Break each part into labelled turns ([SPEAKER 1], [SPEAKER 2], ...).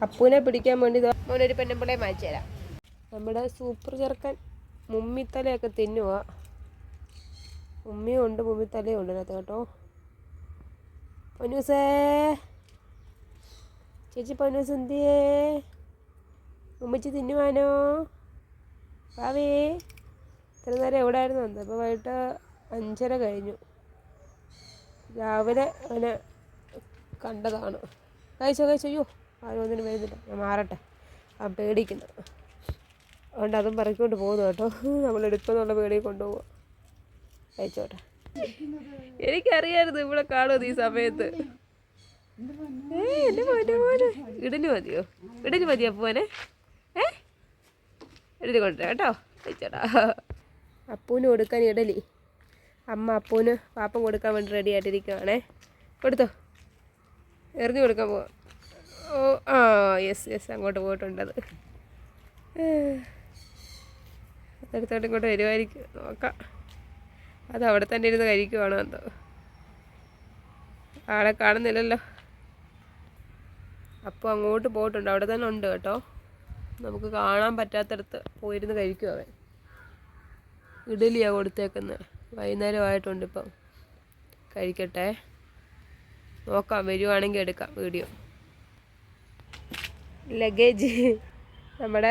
[SPEAKER 1] അപ്പൂനെ പിടിക്കാൻ വേണ്ടി മോനൊരു പെണ്ണുമ്പിളയെ മാറ്റി തരാം. നമ്മുടെ സൂപ്പർ ചെറുക്കൻ മുമ്മിത്തലയൊക്കെ തിന്നുക. ഉമ്മിയും ഉണ്ട് മുമ്മിത്തലയും ഉണ്ട് അതിനകത്ത് കേട്ടോ. പൊന്നൂസേ, ചേച്ചി പൊന്നൂസ് എന്തിയേ? ഉമ്മച്ചി തിന്നുവാനോ? ഭാവേ ഇത്ര നേരം എവിടെ ആയിരുന്നു എന്താ? അപ്പോൾ വൈകിട്ട് 5:30 കഴിഞ്ഞു. രാവിലെ അവനെ കണ്ടതാണ്. കഴിച്ചോ. അയ്യോ ആരും ഒന്നിനും വരുന്നില്ല, ഞാൻ മാറട്ടെ. ആ പേടിക്കുന്നു, അതുകൊണ്ട് അതും പറക്കൊണ്ട് പോകുന്നു കേട്ടോ. നമ്മളെടുക്കുന്നുള്ള പേടി കൊണ്ടുപോവുക. കഴിച്ചോട്ടെ. എനിക്കറിയായിരുന്നു ഇവിടെ കാണുമോ ഈ സമയത്ത്. എൻ്റെ മോനെ ഇടല് മതിയോ? ഇടല് മതിയോ അപ്പൂനെ? ഇടല് കൊണ്ടുവരാം കേട്ടോ. കഴിച്ചോടാ. അപ്പൂന് കൊടുക്കാൻ ഇടലി. അമ്മ അപ്പൂന് പാപ്പം കൊടുക്കാൻ വേണ്ടി റെഡി ആയിട്ടിരിക്കുവാണേ. കൊടുത്തോ, എറിഞ്ഞു കൊടുക്കാൻ പോവാം. ഓ ആ യെസ് അങ്ങോട്ട് പോയിട്ടുണ്ടത്. അതെടുത്തോട്ട് ഇങ്ങോട്ട് വരുമായിരിക്കും, നോക്കാം. അത് അവിടെ തന്നെ ഇരുന്ന് കഴിക്കുവാണോ എന്തോ. ആളെ കാണുന്നില്ലല്ലോ. അപ്പോൾ അങ്ങോട്ട് പോയിട്ടുണ്ട്, അവിടെ തന്നെ ഉണ്ട് കേട്ടോ. നമുക്ക് കാണാൻ പറ്റാത്തടത്ത് പോയിരുന്ന് കഴിക്കും അവൻ. ഇഡലിയാണ് കൊടുത്തേക്കുന്നത്. വൈകുന്നേരമായിട്ടുണ്ട് ഇപ്പം. കഴിക്കട്ടെ, നോക്കാം, വരുവാണെങ്കിൽ എടുക്കാം വീഡിയോ. ലഗേജ് നമ്മുടെ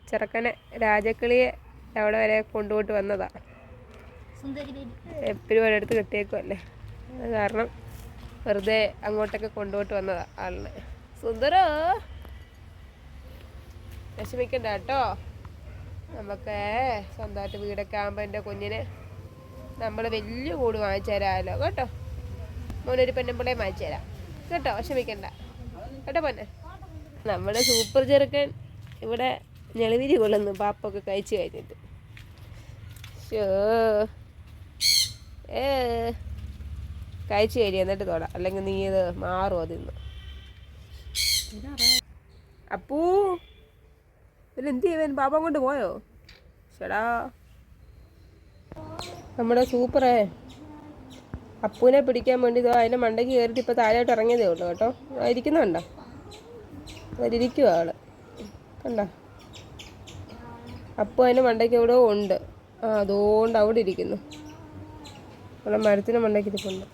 [SPEAKER 1] ചെറുക്കനെ രാജക്കിളിയെ അവിടെ വരെ കൊണ്ടുപോയിട്ട് വന്നതാണ്. എപ്പോഴും ഒരിടത്ത് കിട്ടിയേക്കുമല്ലേ, അത് കാരണം വെറുതെ അങ്ങോട്ടൊക്കെ കൊണ്ടുപോയിട്ട് വന്നതാണ് ആളിനെ. സുന്ദരോ, വിഷമിക്കണ്ട കേട്ടോ. നമുക്ക് സ്വന്തമായിട്ട് വീടൊക്കെ ആകുമ്പോൾ എൻ്റെ കുഞ്ഞിന് നമ്മൾ വലിയ കൂട് വാങ്ങിച്ചു തരാമല്ലോ കേട്ടോ. മോനൊരു പെണ്ണുമ്പിളയെ വാങ്ങിച്ചു തരാം കേട്ടോ, വിഷമിക്കണ്ട കേട്ടോ പൊന്നെ. നമ്മുടെ സൂപ്പർ ചെറുക്കൻ ഇവിടെ ഞെളിവിരി കൊള്ളുന്നു പാപ്പൊക്കെ കഴിച്ച് കഴിഞ്ഞിട്ട്. കഴിച്ച് കഴിയും എന്നിട്ട് തൊടാം, അല്ലെങ്കിൽ നീ ഇത് മാറും അതിന്ന്. അപ്പൂ പിന്നെ എന്ത് ചെയ്യുവൻ? പാപ്പം കൊണ്ട് പോയോ? ചേടാ, നമ്മുടെ സൂപ്പറേ അപ്പൂനെ പിടിക്കാൻ വേണ്ടി അതിൻ്റെ മണ്ടയ്ക്ക് കയറിയിട്ട് ഇപ്പോൾ താഴോട്ട് ഇറങ്ങിയതേ ഉള്ളൂ കേട്ടോ. ഇരിക്കുന്നുണ്ടോ? അതിരിക്കുക ആള് കണ്ടോ. അപ്പു അതിൻ്റെ മണ്ടയ്ക്ക് എവിടെയോ ഉണ്ട്. അതുകൊണ്ട് അവിടെ ഇരിക്കുന്നു. അവിടെ മരത്തിന് മണ്ടയ്ക്ക് ഇരിപ്പുണ്ട്.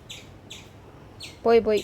[SPEAKER 1] പോയി